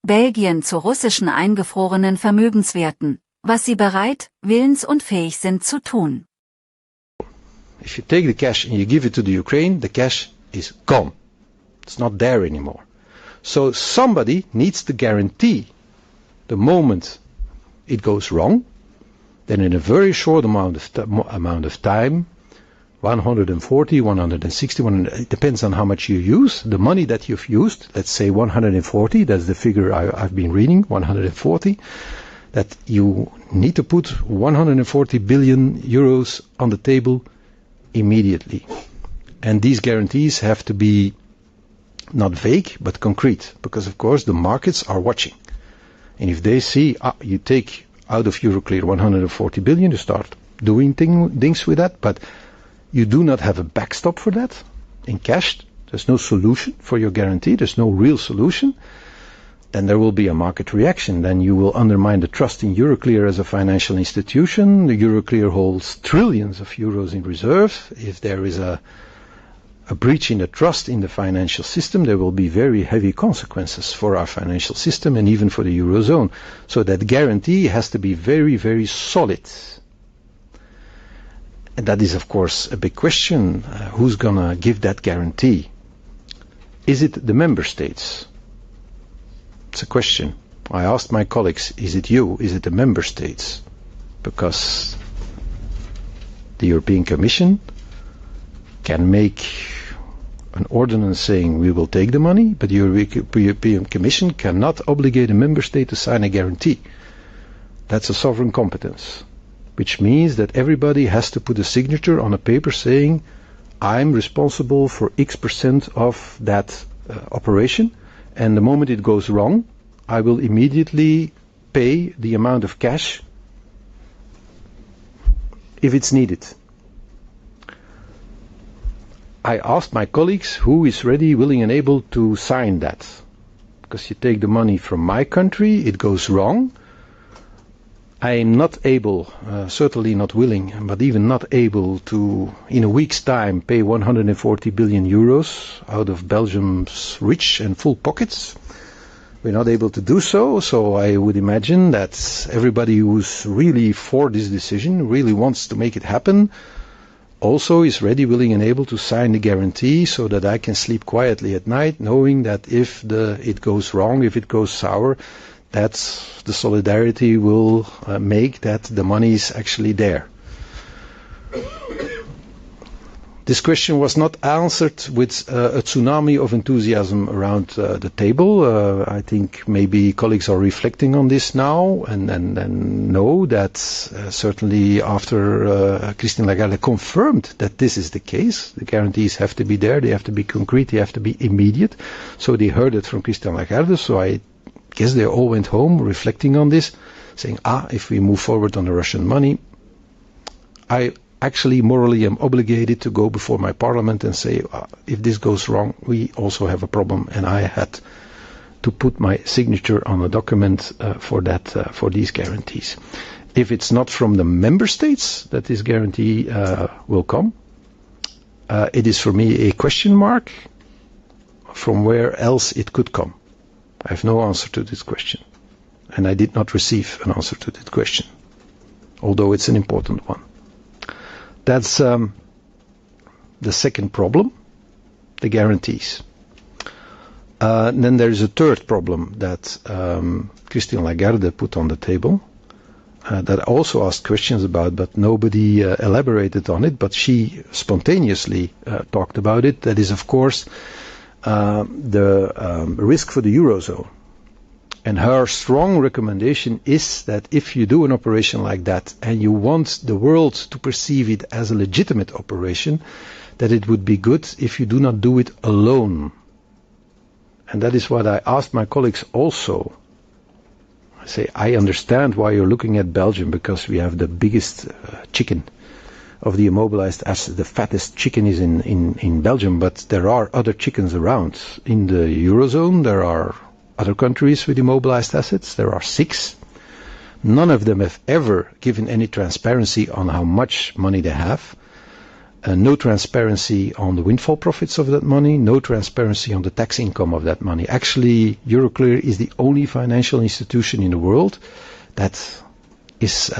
Belgien zu russischen eingefrorenen Vermögenswerten, was sie bereit, willens und fähig sind zu tun. If you take the cash and you give it to the Ukraine, the cash is gone. It's not there anymore. So somebody needs to guarantee the moment it goes wrong, then in a very short amount of time, 140, 160, it depends on how much you use. The money that you've used, let's say 140, that's the figure I've been reading, 140, that you need to put 140 billion euros on the table immediately. And these guarantees have to be not vague, but concrete, because of course the markets are watching. And if they see, you take out of Euroclear 140 billion, you start doing things with that, but you do not have a backstop for that in cash, there's no solution for your guarantee, there's no real solution, then there will be a market reaction. Then you will undermine the trust in Euroclear as a financial institution. The Euroclear holds trillions of euros in reserve. If there is a breach in the trust in the financial system, there will be very heavy consequences for our financial system and even for the Eurozone. So that guarantee has to be very, very solid. And that is, of course, a big question. Who's going to give that guarantee? Is it the member states? It's a question. I asked my colleagues, is it you? Is it the member states? Because the European Commission can make an ordinance saying we will take the money, but the European Commission cannot obligate a member state to sign a guarantee. That's a sovereign competence, which means that everybody has to put a signature on a paper saying I'm responsible for X% of that operation, and the moment it goes wrong, I will immediately pay the amount of cash if it's needed. I asked my colleagues who is ready, willing and able to sign that. Because you take the money from my country, it goes wrong. I am not able, certainly not willing, but even not able to, in a week's time, pay 140 billion euros out of Belgium's rich and full pockets. We're not able to do so, so I would imagine that everybody who's really for this decision, really wants to make it happen, also is ready, willing and able to sign the guarantee so that I can sleep quietly at night, knowing that if it goes wrong, if it goes sour, that the solidarity will make that the money is actually there. This question was not answered with a tsunami of enthusiasm around the table. I think maybe colleagues are reflecting on this now and know that certainly after Christine Lagarde confirmed that this is the case, the guarantees have to be there, they have to be concrete, they have to be immediate. So they heard it from Christine Lagarde, so I guess they all went home reflecting on this, saying, if we move forward on the Russian money, I actually morally am obligated to go before my parliament and say, if this goes wrong, we also have a problem, and I had to put my signature on a document for these guarantees. If it's not from the member states that this guarantee will come, it is for me a question mark from where else it could come. I have no answer to this question, and I did not receive an answer to that question, although it's an important one. That's the second problem, the guarantees. Then there is a third problem that Christine Lagarde put on the table, that I also asked questions about, but nobody elaborated on it, but she spontaneously talked about it. That is, of course, the risk for the Eurozone. And her strong recommendation is that if you do an operation like that and you want the world to perceive it as a legitimate operation, that it would be good if you do not do it alone. And that is what I asked my colleagues also. I say, I understand why you're looking at Belgium, because we have the biggest chicken of the immobilized assets. The fattest chicken is in Belgium, but there are other chickens around. In the Eurozone, there are other countries with immobilized assets. There are 6. None of them have ever given any transparency on how much money they have. no transparency on the windfall profits of that money, no transparency on the tax income of that money. Actually, Euroclear is the only financial institution in the world that is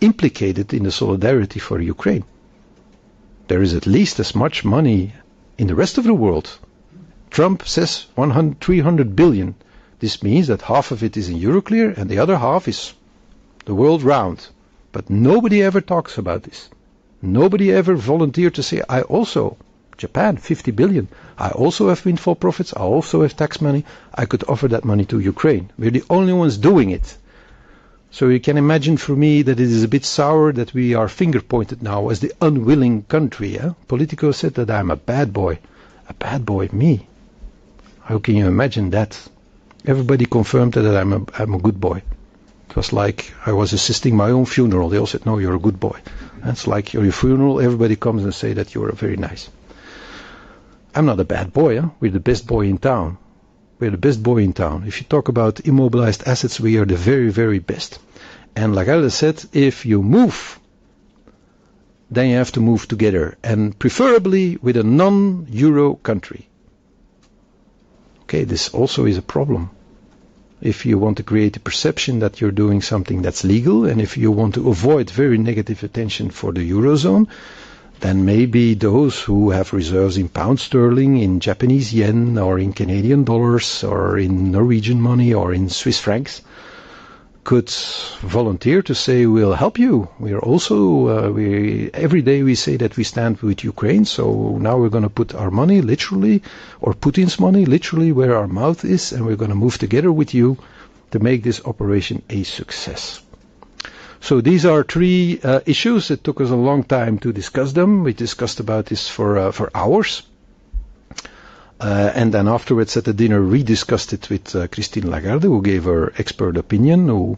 implicated in the solidarity for Ukraine. There is at least as much money in the rest of the world. Trump says 300 billion. This means that half of it is in Euroclear and the other half is the world round. But nobody ever talks about this. Nobody ever volunteered to say, I also, Japan, 50 billion, I also have windfall profits, I also have tax money, I could offer that money to Ukraine. We're the only ones doing it. So you can imagine for me that it is a bit sour that we are finger-pointed now as the unwilling country. Politico said that I'm a bad boy. A bad boy, me? How can you imagine that? Everybody confirmed that I'm a good boy. It was like I was assisting my own funeral. They all said, no, you're a good boy. It's like your funeral, everybody comes and say that you're very nice. I'm not a bad boy. We're the best boy in town. We're the best boy in town. If you talk about immobilized assets, we are the very, very best. And Lagarde said, if you move, then you have to move together, and preferably with a non-euro country. Okay, this also is a problem. If you want to create a perception that you're doing something that's legal, and if you want to avoid very negative attention for the Eurozone, then maybe those who have reserves in pound sterling, in Japanese yen, or in Canadian dollars, or in Norwegian money, or in Swiss francs, could volunteer to say, we'll help you. We are also, every day we say that we stand with Ukraine, so now we're going to put our money literally, or Putin's money literally where our mouth is, and we're going to move together with you to make this operation a success. So these are three issues. It took us a long time to discuss them. We discussed about this for hours. And then afterwards at the dinner rediscussed it with Christine Lagarde, who gave her expert opinion, who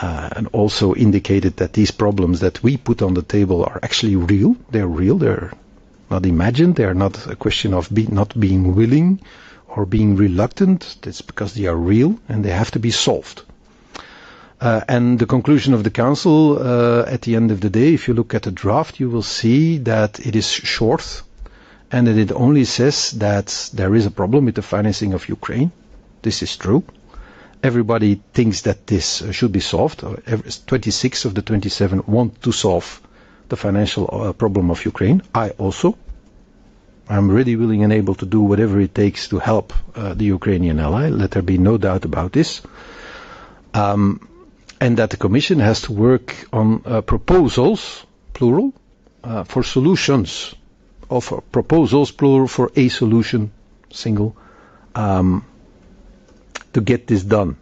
and also indicated that these problems that we put on the table are actually real. They're real. They're not imagined. They're not a question of not being willing or being reluctant. It's because they are real and they have to be solved. And the conclusion of the Council at the end of the day, if you look at the draft, you will see that it is short, and that it only says that there is a problem with the financing of Ukraine. This is true. Everybody thinks that this should be solved. 26 of the 27 want to solve the financial problem of Ukraine. I also. I'm ready, willing and able to do whatever it takes to help the Ukrainian ally. Let there be no doubt about this. And that the Commission has to work on proposals, plural, for solutions. Of proposals, plural, for a solution, single, to get this done.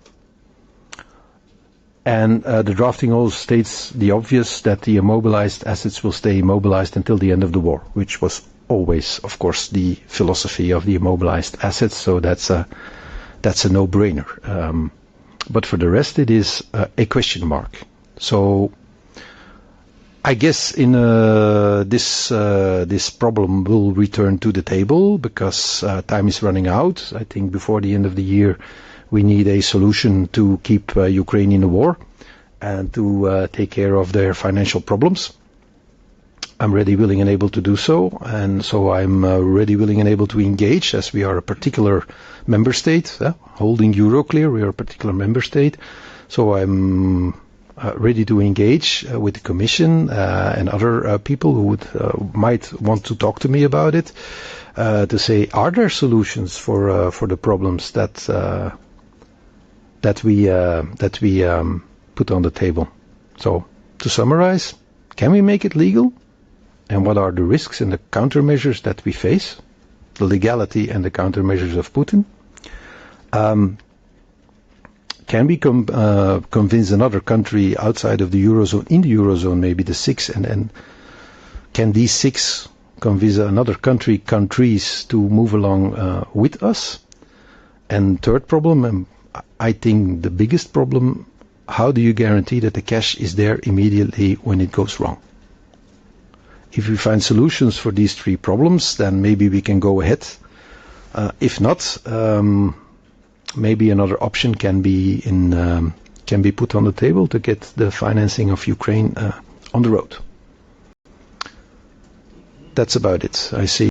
And the drafting also states the obvious, that the immobilized assets will stay immobilized until the end of the war, which was always, of course, the philosophy of the immobilized assets, so that's a no-brainer. But for the rest, it is a question mark. So I guess in this problem will return to the table because time is running out. I think before the end of the year we need a solution to keep Ukraine in the war and to take care of their financial problems. I'm ready, willing and able to do so, and so I'm ready, willing and able to engage, as we are a particular member state, holding Euroclear, we are a particular member state, so I'm ready to engage with the Commission and other people who might want to talk to me about it, to say, are there solutions for the problems that we put on the table? So, to summarize, can we make it legal? And what are the risks and the countermeasures that we face? The legality and the countermeasures of Putin. Can we convince another country outside of the Eurozone, in the Eurozone, maybe the six, and can these six convince another countries to move along with us? And third problem, and I think the biggest problem, how do you guarantee that the cash is there immediately when it goes wrong? If we find solutions for these three problems, then maybe we can go ahead. If not, maybe another option can be put on the table to get the financing of Ukraine on the road. that's about it. I see.